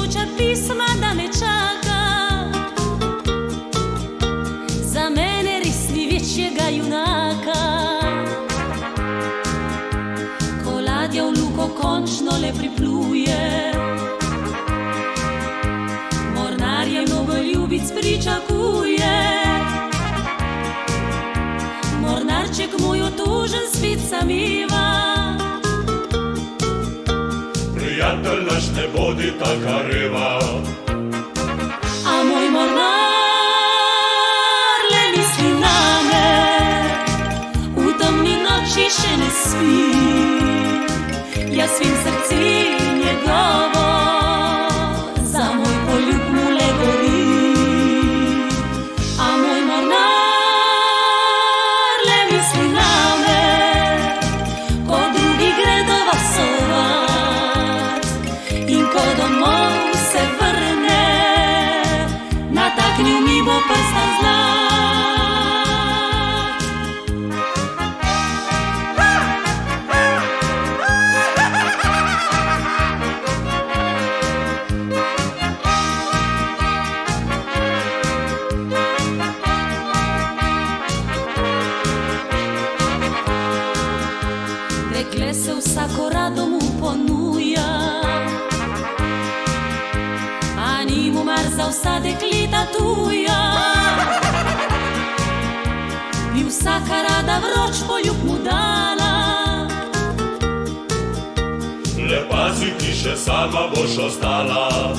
ključa pisma da me čaka. Za mene risni vječjega junaka. Ko ladja v luko končno le pripluje, mornarje mnogo ljubic pričakuje. Mornarček moj otužen spit samiva. Prijatelj naš, ne bodi taka reva. A moj mornar le misli name, u temni noći še ne spi. Ja svim srci njegovo za moj poljub mu le gori. A moj mornar le misli name, ko drugi gre do vasovat. In ko domov se vrne, nataknil mi bo prstan zlat. Dekle se vsako rado mu ponuja, a ni mu mar za vsa dekleta tuja. Bi vsaka rada vroč poljub mu dala. Le pazi, ti še sama boš ostala.